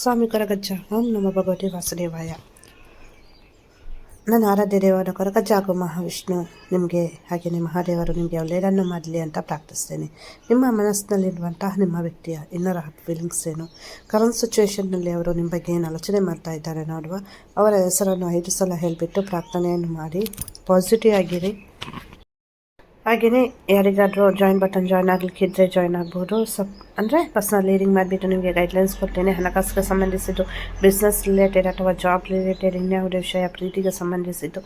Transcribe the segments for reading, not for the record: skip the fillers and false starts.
ಸ್ವಾಮಿ ಕೊರಗಜ್ಜ ಓಂ ನಮ ಭಗವತಿ ವಾಸುದೇವಾಯ. ನನ್ನ ಆರಾಧ್ಯ ದೇವರ ಕೊರಗಜ್ಜ ಹಾಗೂ ಮಹಾವಿಷ್ಣು ನಿಮಗೆ ಹಾಗೆಯೇ ಮಹಾದೇವರು ನಿಮಗೆ ಒಳ್ಳೆಯದನ್ನು ಮಾಡಲಿ ಅಂತ ಪ್ರಾರ್ಥಿಸ್ತೇನೆ. ನಿಮ್ಮ ಮನಸ್ಸಿನಲ್ಲಿರುವಂತಹ ನಿಮ್ಮ ವ್ಯಕ್ತಿಯ ಇನ್ನರ್ ಹಾರ್ಟ್ ಫೀಲಿಂಗ್ಸ್ ಏನು, ಕರೆಂಟ್ ಸಿಚುವೇಷನ್ನಲ್ಲಿ ಅವರು ನಿಮ್ಮ ಬಗ್ಗೆ ಏನು ಆಲೋಚನೆ ಮಾಡ್ತಾ ಇದ್ದಾರೆ ನೋಡುವ. ಅವರ ಹೆಸರನ್ನು 5 ಸಲ ಹೇಳಿಬಿಟ್ಟು ಪ್ರಾರ್ಥನೆಯನ್ನು ಮಾಡಿ ಪಾಸಿಟಿವ್ ಆಗಿರಿ. ಹಾಗೆಯೇ ಯಾರಿಗಾದರೂ ಜಾಯಿನ್ ಆಗಲಿಕ್ಕಿದ್ದರೆ ಜಾಯಿನ್ ಆಗ್ಬೋದು. ಅಂದರೆ ಪರ್ಸನಲ್ ಲೀಡಿಂಗ್ ಮಾಡಿಬಿಟ್ಟು ನಿಮಗೆ ಗೈಡ್ಲೈನ್ಸ್ ಕೊಡ್ತೇನೆ. ಹಣಕಾಸಿಗೆ ಸಂಬಂಧಿಸಿದ್ದು, ಬಿಸ್ನೆಸ್ ರಿಲೇಟೆಡ್ ಅಥವಾ ಜಾಬ್ ರಿಲೇಟೆಡ್, ಇನ್ಯಾವುದೇ ವಿಷಯ, ಪ್ರೀತಿಗೆ ಸಂಬಂಧಿಸಿದ್ದು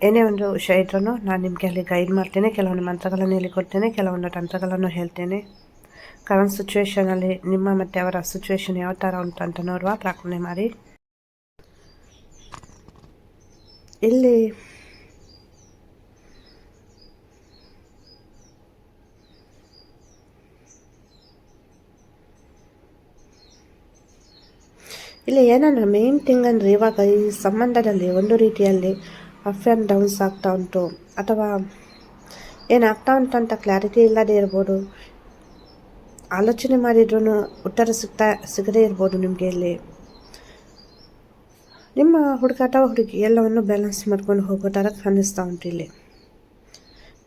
ಏನೇ ಒಂದು ವಿಷಯ ಇದ್ರೂ ನಾನು ನಿಮಗೆ ಅಲ್ಲಿ ಗೈಡ್ ಮಾಡ್ತೇನೆ. ಕೆಲವೊಂದು ಮಂತ್ರಗಳನ್ನು ಹೇಳಿಕೊಡ್ತೇನೆ, ಕೆಲವೊಂದು ತಂತ್ರಗಳನ್ನು ಹೇಳ್ತೇನೆ. ಕರೆಂಟ್ ಸಿಚುವೇಷನಲ್ಲಿ ನಿಮ್ಮ ಮತ್ತು ಅವರ ಸಿಚುವೇಷನ್ ಯಾವ ಥರ ಉಂಟು ಅಂತ ನೋಡುವ. ಪ್ರಾರ್ಥನೆ ಮಾಡಿ. ಇಲ್ಲಿ ಏನಂದರೆ ಮೇನ್ ಥಿಂಗ್ ಅಂದರೆ ಇವಾಗ ಈ ಸಂಬಂಧದಲ್ಲಿ ಒಂದು ರೀತಿಯಲ್ಲಿ ಅಪ್ ಆ್ಯಂಡ್ ಡೌನ್ಸ್ ಆಗ್ತಾ ಉಂಟು, ಅಥವಾ ಏನಾಗ್ತಾ ಉಂಟು ಅಂತ ಕ್ಲಾರಿಟಿ ಇಲ್ಲದೆ ಇರ್ಬೋದು. ಆಲೋಚನೆ ಮಾಡಿದ್ರೂ ಉತ್ತರ ಸಿಗದೇ ಇರ್ಬೋದು. ನಿಮಗೆ ಇಲ್ಲಿ ನಿಮ್ಮ ಹುಡುಗ ಅಥವಾ ಹುಡುಗಿ ಎಲ್ಲವನ್ನು ಬ್ಯಾಲೆನ್ಸ್ ಮಾಡ್ಕೊಂಡು ಹೋಗೋ ಥರ ಅನ್ನಿಸ್ತಾ ಉಂಟು. ಇಲ್ಲಿ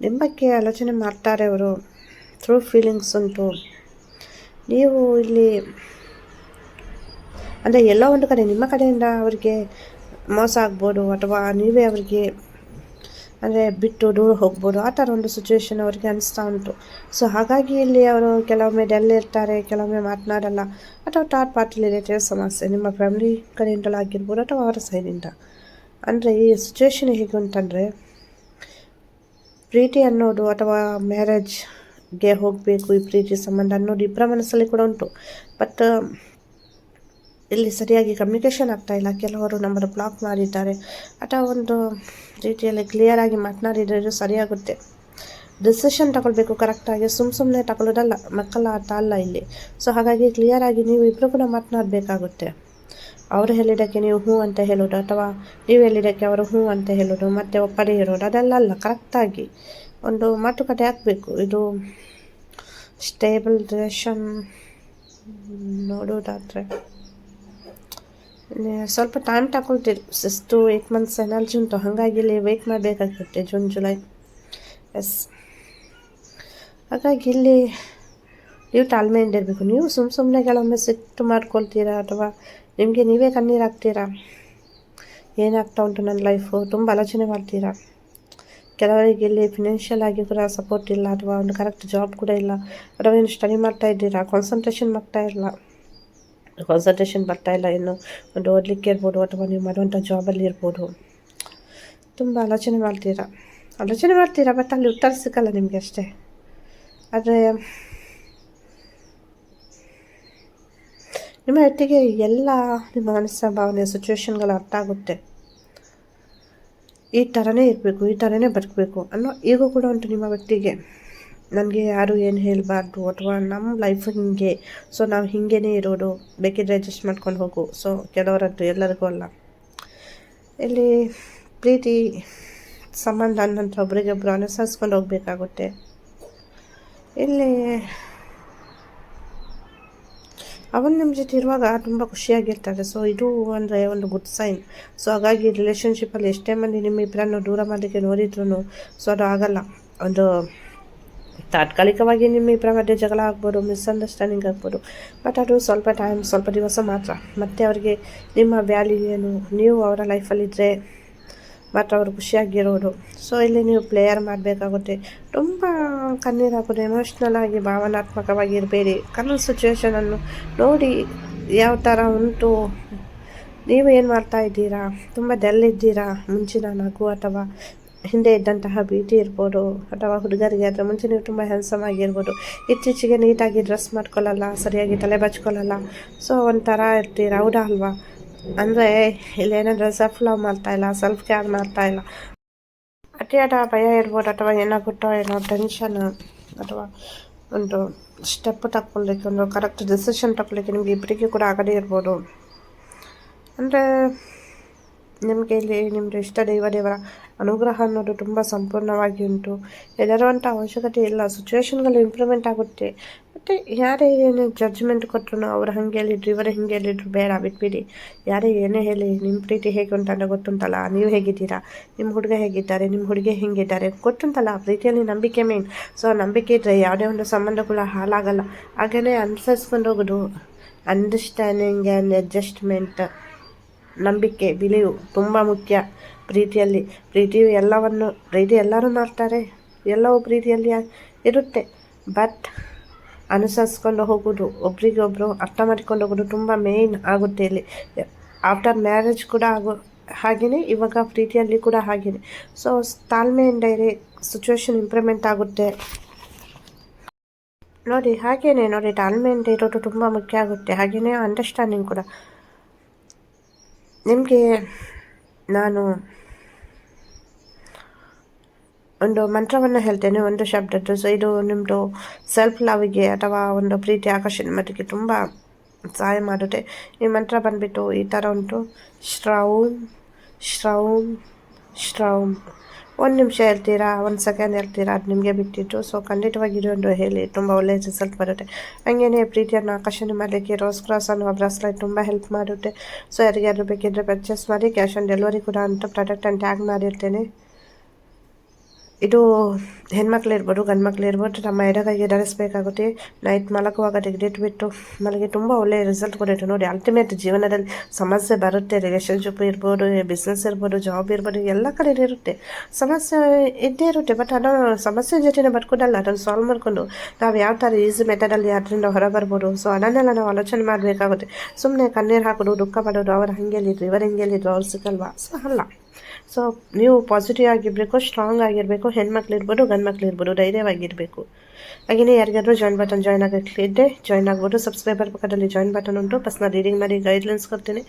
ನಿಮ್ಮ ಬಗ್ಗೆ ಆಲೋಚನೆ ಮಾಡ್ತಾರೆ ಅವರು, ಥ್ರೂ ಫೀಲಿಂಗ್ಸ್ ಉಂಟು. ನೀವು ಇಲ್ಲಿ ಅಂದರೆ ಎಲ್ಲೋ ಒಂದು ಕಡೆ ನಿಮ್ಮ ಕಡೆಯಿಂದ ಅವರಿಗೆ ಮೋಸ ಆಗ್ಬೋದು, ಅಥವಾ ನೀವೇ ಅವರಿಗೆ ಅಂದರೆ ಬಿಟ್ಟು ದೂರ ಹೋಗ್ಬೋದು. ಆ ಥರ ಒಂದು ಸಿಚುವೇಶನ್ ಅವರಿಗೆ ಅನಿಸ್ತಾ ಉಂಟು. ಸೊ ಹಾಗಾಗಿ ಇಲ್ಲಿ ಅವರು ಕೆಲವೊಮ್ಮೆ ಇರ್ತಾರೆ, ಕೆಲವೊಮ್ಮೆ ಮಾತನಾಡಲ್ಲ, ಅಥವಾ ಥರ್ಡ್ ಪಾರ್ಟಿ ರಿಲೇಟೆಡ್ ಸಮಸ್ಯೆ ನಿಮ್ಮ ಫ್ಯಾಮಿಲಿ ಕಡೆಯಿಂದಲಾಗಿರ್ಬೋದು ಅಥವಾ ಅವರ ಸೈಡಿಂದ. ಅಂದರೆ ಈ ಸಿಚುವೇಶನ್ ಹೇಗೆ ಅಂತಂದರೆ, ಪ್ರೀತಿ ಅನ್ನೋದು ಅಥವಾ ಮ್ಯಾರೇಜ್ಗೆ ಹೋಗಬೇಕು, ಈ ಪ್ರೀತಿ ಸಂಬಂಧ ಅನ್ನೋದು ಇಬ್ಬರ ಮನಸ್ಸಲ್ಲಿ ಕೂಡ ಉಂಟು. ಬಟ್ ಇಲ್ಲಿ ಸರಿಯಾಗಿ ಕಮ್ಯುನಿಕೇಷನ್ ಆಗ್ತಾ ಇಲ್ಲ. ಕೆಲವರು ನಮ್ಮನ್ನು ಬ್ಲಾಕ್ ಮಾಡಿದ್ದಾರೆ, ಅಥವಾ ಒಂದು ರೀತಿಯಲ್ಲಿ ಕ್ಲಿಯರಾಗಿ ಮಾತನಾಡಿದರೆ ಸರಿಯಾಗುತ್ತೆ. ಡಿಸಿಷನ್ ತಗೊಳ್ಬೇಕು ಕರೆಕ್ಟಾಗಿ, ಸುಮ್ಮನೆ ತಗೊಳ್ಳೋದಲ್ಲ, ಮಕ್ಕಳ ಆಟ ಅಲ್ಲ ಇಲ್ಲಿ. ಸೊ ಹಾಗಾಗಿ ಕ್ಲಿಯರಾಗಿ ನೀವು ಇಬ್ಬರು ಕೂಡ ಮಾತನಾಡಬೇಕಾಗುತ್ತೆ. ಅವರು ಹೇಳಿದ್ದಕ್ಕೆ ನೀವು ಹ್ಞೂ ಅಂತ ಹೇಳೋದು, ಅಥವಾ ನೀವು ಹೇಳಿದ್ದಕ್ಕೆ ಅವರು ಹ್ಞೂ ಅಂತ ಹೇಳೋದು, ಮತ್ತು ಒಪ್ಪದೇ ಇರೋದು, ಅದೆಲ್ಲ ಅಲ್ಲ. ಕರೆಕ್ಟಾಗಿ ಒಂದು ಮಾತುಕತೆ ಆಗಬೇಕು. ಇದು ಸ್ಟೇಬಲ್ ರಿಲೇಷನ್ ನೋಡೋದಾದರೆ ಸ್ವಲ್ಪ ಟೈಮ್ ತಗೊಳ್ತೀರಿ. 6 to 8 months ಎನರ್ಜಿ ಉಂಟು. ಹಾಗಾಗಿ ಇಲ್ಲಿ ವೆಯ್ಟ್ ಮಾಡಬೇಕಾಗುತ್ತೆ, ಜೂನ್ ಜುಲೈ. ಎಸ್, ಹಾಗಾಗಿ ಇಲ್ಲಿ ನೀವು ತಾಳ್ಮೆಯಿಂದ ಇರಬೇಕು. ನೀವು ಸುಮ್ಮನೆ ಕೆಲವೊಮ್ಮೆ ಸಿಟ್ಟು ಮಾಡ್ಕೊಳ್ತೀರಾ, ಅಥವಾ ನಿಮಗೆ ನೀವೇ ಕಣ್ಣೀರು ಹಾಕ್ತೀರಾ. ಏನಾಗ್ತಾ ಉಂಟು ನನ್ನ ಲೈಫು, ತುಂಬ ಆಲೋಚನೆ ಮಾಡ್ತೀರಾ. ಕೆಲವರಿಗೆ ಇಲ್ಲಿ ಫಿನಾನ್ಷಿಯಲ್ ಆಗಿ ಕೂಡ ಸಪೋರ್ಟ್ ಇಲ್ಲ, ಅಥವಾ ಒಂದು ಕರೆಕ್ಟ್ ಜಾಬ್ ಕೂಡ ಇಲ್ಲ, ಅಥವಾ ಏನು ಸ್ಟಡಿ ಮಾಡ್ತಾ ಇದ್ದೀರಾ, ಕಾನ್ಸಂಟ್ರೇಷನ್ ಬರ್ತಾ ಇಲ್ಲ, ಇನ್ನು ಒಂದು ಓದಲಿಕ್ಕೆ ಇರ್ಬೋದು, ಅಥವಾ ನೀವು ಮಾಡುವಂಥ ಜಾಬಲ್ಲಿ ಇರ್ಬೋದು. ತುಂಬ ಆಲೋಚನೆ ಮಾಡ್ತೀರಾ, ಬಟ್ ಅಲ್ಲಿ ಉತ್ತರ ಸಿಕ್ಕಲ್ಲ ನಿಮಗೆ ಅಷ್ಟೇ. ಆದರೆ ನಿಮ್ಮ ಒಟ್ಟಿಗೆ ಎಲ್ಲ ನಿಮ್ಮ ಮನಸ್ಸಿನ ಭಾವನೆ ಸಿಚುವೇಶನ್ಗಳು ಅರ್ಥ ಆಗುತ್ತೆ. ಈ ಥರನೇ ಇರಬೇಕು, ಈ ಥರನೇ ಬದುಕಬೇಕು ಅನ್ನೋ ಈಗೂ ಕೂಡ ಉಂಟು ನಿಮ್ಮ ವ್ಯಕ್ತಿಗೆ. ನನಗೆ ಯಾರು ಏನು ಹೇಳಬಾರ್ದು, ಅಥವಾ ನಮ್ಮ ಲೈಫ್ ಹಿಂಗೆ, ಸೊ ನಾವು ಹಿಂಗೇ ಇರೋದು, ಬೇಕಿದ್ರೆ ಅಡ್ಜಸ್ಟ್ ಮಾಡ್ಕೊಂಡು ಹೋಗು. ಸೊ ಕೆಲವರದ್ದು, ಎಲ್ಲರಿಗೂ ಅಲ್ಲ. ಇಲ್ಲಿ ಪ್ರೀತಿ ಸಂಬಂಧ ಅನ್ನೋಂಥ ಒಬ್ರಿಗೊಬ್ರು ಅನುಸರಿಸ್ಕೊಂಡು ಹೋಗಬೇಕಾಗುತ್ತೆ. ಇಲ್ಲಿ ಅವನು ನಿಮ್ಮ ಜೊತೆ ಇರುವಾಗ ತುಂಬ ಖುಷಿಯಾಗಿರ್ತಾರೆ. ಸೊ ಇದು ಅಂದರೆ ಒಂದು ಗುಡ್ ಸೈನ್. ಸೊ ಹಾಗಾಗಿ ರಿಲೇಷನ್ಶಿಪ್ಪಲ್ಲಿ ಎಷ್ಟೇ ಮಂದಿ ನಿಮ್ಮ ಇಬ್ಬರನ್ನು ದೂರ ಮಾಡಲಿಕ್ಕೆ ನೋಡಿದ್ರು ಸೊ ಅದು ಆಗಲ್ಲ. ಒಂದು ತಾತ್ಕಾಲಿಕವಾಗಿ ನಿಮ್ಮ ಇಬ್ಬರ ಮಧ್ಯೆ ಜಗಳ ಆಗ್ಬೋದು, ಮಿಸ್ಅಂಡರ್ಸ್ಟ್ಯಾಂಡಿಂಗ್ ಆಗ್ಬೋದು, ಬಟ್ ಅದು ಸ್ವಲ್ಪ ದಿವಸ ಮಾತ್ರ. ಮತ್ತು ಅವರಿಗೆ ನಿಮ್ಮ ವ್ಯಾಲ್ಯೂ ಏನು, ನೀವು ಅವರ ಲೈಫಲ್ಲಿದ್ದರೆ ಮಾತ್ರ ಅವರು ಖುಷಿಯಾಗಿರೋದು. ಸೊ ಇಲ್ಲಿ ನೀವು ಪ್ಲೇಯರ್ ಮಾಡಬೇಕಾಗುತ್ತೆ. ತುಂಬ ಕಣ್ಣೀರು ಹಾಕೋದು, ಎಮೋಷ್ನಲ್ ಆಗಿ ಭಾವನಾತ್ಮಕವಾಗಿ ಇರಬೇಡಿ. ಕರೆಂಟ್ ಸಿಚುವೇಷನನ್ನು ನೋಡಿ ಯಾವ ಥರ ಉಂಟು, ನೀವು ಏನು ಮಾಡ್ತಾ ಇದ್ದೀರಾ, ತುಂಬ ಇದ್ದೀರಾ, ಮುಂಚಿನ ನಗು ಅಥವಾ ಹಿಂದೆ ಇದ್ದಂತಹ ಭೀತಿ ಇರ್ಬೋದು, ಅಥವಾ ಹುಡುಗರಿಗೆ ಅದರ ಮುಂಚೆ ನೀವು ತುಂಬ ಹ್ಯಾಂಡ್ಸಮ್ ಆಗಿರ್ಬೋದು, ಇತ್ತೀಚೆಗೆ ನೀಟಾಗಿ ಡ್ರೆಸ್ ಮಾಡ್ಕೊಳ್ಳಲ್ಲ, ಸರಿಯಾಗಿ ತಲೆ ಬಚ್ಕೊಳ್ಳಲ್ಲ, ಸೊ ಒಂಥರ ಇರ್ತೀರ, ಹೌದಾ ಅಲ್ವಾ? ಅಂದರೆ ಇಲ್ಲೇನಾದರೂ ಸೆಲ್ಫ್ ಲವ್ ಮಾಡ್ತಾಯಿಲ್ಲ, ಸೆಲ್ಫ್ ಕೇರ್ ಮಾಡ್ತಾಯಿಲ್ಲ, ಅತಿಯಾದ ಭಯ ಇರ್ಬೋದು, ಅಥವಾ ಏನಾಗುತ್ತೋ ಏನೋ ಟೆನ್ಷನ್, ಅಥವಾ ಒಂದು ಸ್ಟೆಪ್ ತಗೊಳ್ಲಿಕ್ಕೆ, ಒಂದು ಕರೆಕ್ಟ್ ಡಿಸಿಷನ್ ತಗೊಳ್ಳಿಕ್ಕೆ ನಿಮಗೆ ಇಬ್ಬರಿಗೆ ಕೂಡ ಆಗದೇ ಇರ್ಬೋದು. ಅಂದರೆ ನಿಮಗೆ ಇಲ್ಲಿ ನಿಮ್ಮದು ಇಷ್ಟ ದೇವರ ಅನುಗ್ರಹ ಅನ್ನೋದು ತುಂಬ ಸಂಪೂರ್ಣವಾಗಿ ಉಂಟು. ಹೆದರುವಂಥ ಅವಶ್ಯಕತೆ ಇಲ್ಲ. ಸಿಚುವೇಶನ್ಗಳು ಇಂಪ್ರೂವ್ಮೆಂಟ್ ಆಗುತ್ತೆ, ಬಟ್ ಮತ್ತು ಯಾರೇ ಏನು ಜಡ್ಜ್ಮೆಂಟ್ ಕೊಟ್ಟರು ಅವ್ರು ಹಾಗೆ ಹೇಳಿದ್ರು ಇವರು ಹಿಂಗೆ ಹೇಳಿದ್ರು ಬೇಡ ಬಿಟ್ಬಿಡಿ. ಯಾರೇ ಏನೇ ಹೇಳಿ ನಿಮ್ಮ ಪ್ರೀತಿ ಹೇಗೆ ಉಂಟಂತ ಗೊತ್ತುಂಟಲ್ಲ. ನೀವು ಹೇಗಿದ್ದೀರಾ, ನಿಮ್ಮ ಹುಡುಗ ಹೇಗಿದ್ದಾರೆ, ನಿಮ್ಮ ಹುಡುಗಿ ಹೇಗಿದ್ದಾರೆ ಗೊತ್ತುಂಟಲ್ಲ. ಪ್ರೀತಿಯಲ್ಲಿ ನಂಬಿಕೆ ಮೇನ್. ಸೊ ನಂಬಿಕೆ ಇದ್ದರೆ ಯಾವುದೇ ಒಂದು ಸಂಬಂಧಗಳು ಹಾಳಾಗಲ್ಲ. ಹಾಗೆಯೇ ಅನುಸರಿಸ್ಕೊಂಡು ಹೋಗೋದು, ಅಂಡರ್ಸ್ಟ್ಯಾಂಡಿಂಗ್ ಆ್ಯಂಡ್ ಅಡ್ಜಸ್ಟ್ಮೆಂಟ್, ನಂಬಿಕೆ, ಬಿಲೀವ್ ತುಂಬ ಮುಖ್ಯ ಪ್ರೀತಿಯಲ್ಲಿ. ಪ್ರೀತಿ ಎಲ್ಲರೂ ಮಾಡ್ತಾರೆ, ಎಲ್ಲವೂ ಪ್ರೀತಿಯಲ್ಲಿ ಇರುತ್ತೆ. ಬಟ್ ಅನುಸರಿಸ್ಕೊಂಡು ಹೋಗೋದು, ಒಬ್ರಿಗೊಬ್ರು ಅರ್ಥ ಮಾಡಿಕೊಂಡು ಹೋಗೋದು ತುಂಬ ಮೇಯ್ನ್ ಆಗುತ್ತೆ ಇಲ್ಲಿ. ಆಫ್ಟರ್ ಮ್ಯಾರೇಜ್ ಕೂಡ ಹಾಗೆಯೇ ಇವಾಗ ಪ್ರೀತಿಯಲ್ಲಿ ಕೂಡ ಹಾಗೆಯೇ. ಸೊ ತಾಳ್ಮೆಯಿಂದ ಇರಿ, ಸಿಚುವೇಶನ್ ಇಂಪ್ರೂವ್ಮೆಂಟ್ ಆಗುತ್ತೆ ನೋಡಿ. ಹಾಗೆಯೇ ನೋಡಿ, ತಾಳ್ಮೆಯಿಂದ ಇರೋದು ತುಂಬ ಮುಖ್ಯ ಆಗುತ್ತೆ. ಹಾಗೆಯೇ ಅಂಡರ್ಸ್ಟ್ಯಾಂಡಿಂಗ್ ಕೂಡ. ನಿಮಗೆ ನಾನು ಒಂದು ಮಂತ್ರವನ್ನು ಹೇಳ್ತೇನೆ, ಒಂದು ಶಬ್ದದ್ದು. ಸೊ ಇದು ನಿಮ್ಮದು ಸೆಲ್ಫ್ ಲವ್ಗೆ ಅಥವಾ ಒಂದು ಪ್ರೀತಿ ಆಕರ್ಷಣೆ ಮಾಡೋಕ್ಕೆ ತುಂಬ ಸಹಾಯ ಮಾಡುತ್ತೆ. ಈ ಮಂತ್ರ ಬಂದುಬಿಟ್ಟು ಈ ಥರ ಉಂಟು: ಶ್ರೌಮ್ ಶ್ರೌಮ್ ಶ್ರೌಮ್. 1 ನಿಮಿಷ ಹೇಳ್ತೀರಾ, 1 ಸೆಕೆಂಡ್ ಹೇಳ್ತೀರಾ, ಅದು ನಿಮಗೆ ಬಿಟ್ಟಿದ್ದು. ಸೊ ಖಂಡಿತವಾಗಿ ಇದೊಂದು ಹೇಳಿ, ತುಂಬ ಒಳ್ಳೆಯ ರಿಸಲ್ಟ್ ಬರುತ್ತೆ. ಹಾಗೆಯೇ ಪ್ರೀತಿಯನ್ನು ಆಕರ್ಷಣೆ ಮಾಡಲಿಕ್ಕೆ ರೋಸ್ ಕ್ರಾಸ್ ಅನ್ನುವ ಬ್ರಾಸ್ಲೆಟ್ ತುಂಬ ಹೆಲ್ಪ್ ಮಾಡುತ್ತೆ. ಸೊ ಯಾರಿಗಾದ್ರೂ ಬೇಕಿದ್ದರೆ ಪರ್ಚೇಸ್ ಮಾಡಿ. ಕ್ಯಾಶ್ ಆನ್ ಡೆಲಿವರಿ ಕೂಡ ಅಂತ ಪ್ರಾಡಕ್ಟನ್ನು ಟ್ಯಾಗ್ ಮಾಡಿರ್ತೇನೆ. ಇದು ಹೆಣ್ಮಕ್ಳು ಇರ್ಬೋದು, ಗಂಡು ಮಕ್ಳು ಇರ್ಬೋದು, ನಮ್ಮ ಎಡಗೈಗೆ ಧರಿಸಬೇಕಾಗುತ್ತೆ. ನೈಟ್ ಮಲಗುವಾಗ ತೆಗೆದಿಟ್ಬಿಟ್ಟು ಮಲಗಿ ತುಂಬ ಒಳ್ಳೆಯ ರಿಸಲ್ಟ್ ಕೊಡುತ್ತೆ ನೋಡಿ. ಅಲ್ಟಿಮೇಟ್ ಜೀವನದಲ್ಲಿ ಸಮಸ್ಯೆ ಬರುತ್ತೆ, ರಿಲೇಷನ್ಶಿಪ್ ಇರ್ಬೋದು, ಬಿಸ್ನೆಸ್ ಇರ್ಬೋದು, ಜಾಬ್ ಇರ್ಬೋದು, ಎಲ್ಲ ಕಡೆ ಇರುತ್ತೆ ಸಮಸ್ಯೆ ಇದ್ದೇ ಇರುತ್ತೆ. ಬಟ್ ಅದನ್ನು ಸಮಸ್ಯೆ ಜೊತೆನೇ ಬರ್ಕೊಂಡಲ್ಲ, ಅದನ್ನು ಸಾಲ್ವ್ ಮಾಡಿಕೊಂಡು ನಾವು ಯಾವ ಥರ ಈಸಿ ಮೆಥಡಲ್ಲಿ ಅದರಿಂದ ಹೊರಬರ್ಬೋದು. ಸೊ ಅದನ್ನೆಲ್ಲ ನಾವು ಆಲೋಚನೆ ಮಾಡಬೇಕಾಗುತ್ತೆ. ಸುಮ್ಮನೆ ಕಣ್ಣೀರು ಹಾಕೋದು, ದುಃಖ ಪಡೋದು, ಅವ್ರು ಹಂಗೆಲ್ಲಿದ್ರು ಇವರು ಹಿಂಗೆಲ್ಲಿದ್ರು ಅವ್ರು ಸಿಕ್ಕಲ್ವಾ. ಸೊ ಅಲ್ಲ. ಸೊ ನೀವು ಪಾಸಿಟಿವ್ ಆಗಿರಬೇಕು, ಸ್ಟ್ರಾಂಗ್ ಆಗಿರಬೇಕು. ಹೆಣ್ಮಕ್ಳು ಇರ್ಬೋದು, ಗಂಡು ಮಕ್ಳು ಇರ್ಬೋದು, ಧೈರ್ಯವಾಗಿರಬೇಕು. ಹಾಗೆಯೇ ಯಾರಿಗಾದ್ರೂ ಜಾಯಿನ್ ಬಟನ್ ಜಾಯ್ನ್ ಆಗಲಿದ್ದೆ ಜಾಯ್ನ್ ಆಗ್ಬೋದು. ಸಬ್ಸ್ಕ್ರೈಬರ್ ಪಕ್ಕದಲ್ಲಿ ಜಾಯಿನ್ ಬಟನ್ ಉಂಟು. ಪರ್ಸನಲ್ ರೀಡಿಂಗ್ ಮಾಡಿ ಗೈಡ್ಲೈನ್ಸ್ ಕೊಡ್ತೀನಿ,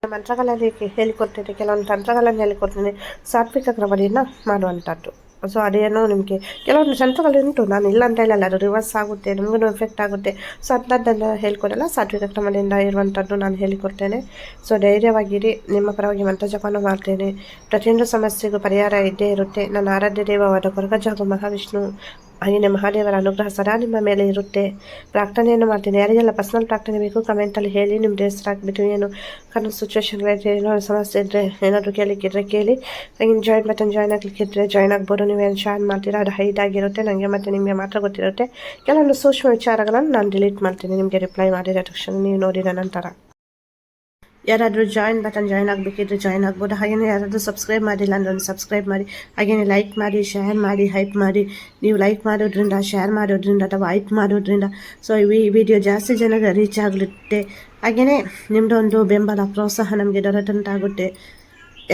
ಮಂತ್ರಗಳಲ್ಲಿ ಹೇಳಿಕೊಡ್ತೇನೆ, ಕೆಲವೊಂದು ತಂತ್ರಗಳನ್ನು ಹೇಳಿಕೊಡ್ತೀನಿ, ಸಾತ್ವಿಕ ಕ್ರಮದಿಂದ ಮಾಡುವಂಥದ್ದು. ಸೊ ಅದೇನೋ ನಿಮಗೆ ಕೆಲವೊಂದು ತಂತ್ರಗಳುಂಟು, ನಾನು ಇಲ್ಲ ಅಂತ ಹೇಳಲ್ಲ, ಅದು ರಿವರ್ಸ್ ಆಗುತ್ತೆ, ನಿಮಗೂ ಎಫೆಕ್ಟ್ ಆಗುತ್ತೆ. ಸೊ ಅಂಥದ್ದನ್ನು ಹೇಳ್ಕೊಡಲ್ಲ, ಸಾತ್ವಿಕ ಕ್ರಮದಿಂದ ಇರುವಂಥದ್ದು ನಾನು ಹೇಳಿಕೊಡ್ತೇನೆ. ಸೊ ಧೈರ್ಯವಾಗಿರಿ, ನಿಮ್ಮ ಪರವಾಗಿ ಮಂತ್ರ ಜಪನ ಮಾಡ್ತೇನೆ. ಪ್ರತಿಯೊಂದು ಸಮಸ್ಯೆಗೂ ಪರಿಹಾರ ಇದ್ದೇ ಇರುತ್ತೆ. ನನ್ನ ಆರಾಧ್ಯ ದೇವವಾದ ಕೊರಗಜ್ಜ ಮಹಾವಿಷ್ಣು ಹಾಗೆಯೇ ಮಹಾದೇವರ ಅನುಗ್ರಹ ಸದಾ ನಿಮ್ಮ ಮೇಲೆ ಇರುತ್ತೆ. ಪ್ರಾರ್ಥನೆಯನ್ನು ಮಾಡ್ತೀನಿ. ಯಾರಿಗೆಲ್ಲ ಪರ್ಸನಲ್ ಪ್ರಾರ್ಥನೆ ಬೇಕು ಕಮೆಂಟಲ್ಲಿ ಹೇಳಿ. ನಿಮ್ಮ ಹೆಸರು ಹಾಕ್ಬಿಟ್ಟು ಏನು ಕನ್ನಡ ಸಿಚುವೇಶನ್ ಏನೋ ಸಮಸ್ಯೆ ಇದ್ದರೆ ಏನಾದರೂ ಕೇಳಲಿಕ್ಕಿದ್ರೆ ಕೇಳಿ. ಹಾಗೆ ಜಾಯಿನ್ ಬಟನ್ ಜಾಯ್ನ್ ಆಗಲಿಕ್ಕಿದ್ರೆ ಜಾಯ್ನ್ ಆಗ್ಬೋದು. ನೀವೇನು ಶಾನ್ ಮಾಡ್ತೀರಾ ಅದು ಹೈಡ್ ಆಗಿರುತ್ತೆ, ನನಗೆ ಮತ್ತು ನಿಮಗೆ ಮಾತ್ರ ಗೊತ್ತಿರುತ್ತೆ. ಕೆಲವೊಂದು ಸೂಕ್ಷ್ಮ ವಿಚಾರಗಳನ್ನು ನಾನು ಡಿಲೀಟ್ ಮಾಡ್ತೀನಿ ನಿಮಗೆ ರಿಪ್ಲೈ ಮಾಡಿದ ತಕ್ಷಣ, ನೀವು ನೋಡಿದ ನಂತರ. ಯಾರಾದರೂ ಜಾಯಿನ್ ಬಟನ್ ಜಾಯ್ನ್ ಆಗಬೇಕಿದ್ರೆ ಜಾಯ್ನ್ ಆಗ್ಬೋದು. ಹಾಗೆಯೇ ಯಾರಾದರೂ ಸಬ್ಸ್ಕ್ರೈಬ್ ಮಾಡಿಲ್ಲ ಅಂದರೆ ಒಂದು ಸಬ್ಸ್ಕ್ರೈಬ್ ಮಾಡಿ. ಹಾಗೆಯೇ ಲೈಕ್ ಮಾಡಿ, ಶೇರ್ ಮಾಡಿ, ಹೈಪ್ ಮಾಡಿ. ನೀವು ಲೈಕ್ ಮಾಡೋದ್ರಿಂದ, ಶೇರ್ ಮಾಡೋದ್ರಿಂದ ಅಥವಾ ಹೈಪ್ ಮಾಡೋದ್ರಿಂದ ಸೊ ಈ ವಿಡಿಯೋ ಜಾಸ್ತಿ ಜನಗೆ ರೀಚ್ ಆಗುತ್ತೆ. ಹಾಗೆಯೇ ನಿಮ್ಮದು ಒಂದು ಬೆಂಬಲ, ಪ್ರೋತ್ಸಾಹ ನಮಗೆ ದೊರೆತಂತಾಗುತ್ತೆ.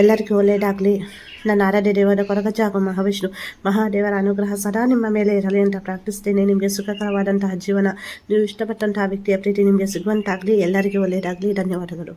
ಎಲ್ಲರಿಗೂ ಒಳ್ಳೆಯದಾಗಲಿ. ನನ್ನ ಆರಾಧ್ಯ ದೇವರ ಕೊರಗಜ್ಜ ಹಾಗೂ ಮಹಾದೇವರ ಅನುಗ್ರಹ ಸದಾ ನಿಮ್ಮ ಮೇಲೆ ಇರಲಿ ಅಂತ ಪ್ರಾರ್ಥಿಸ್ತೇನೆ. ನಿಮಗೆ ಸುಖಕರವಾದಂತಹ ಜೀವನ, ನೀವು ಇಷ್ಟಪಟ್ಟಂತಹ ವ್ಯಕ್ತಿಯ ಪ್ರೀತಿ ನಿಮಗೆ ಸಿಗುವಂತಾಗಲಿ. ಎಲ್ಲರಿಗೂ ಒಳ್ಳೆಯದಾಗಲಿ. ಧನ್ಯವಾದಗಳು.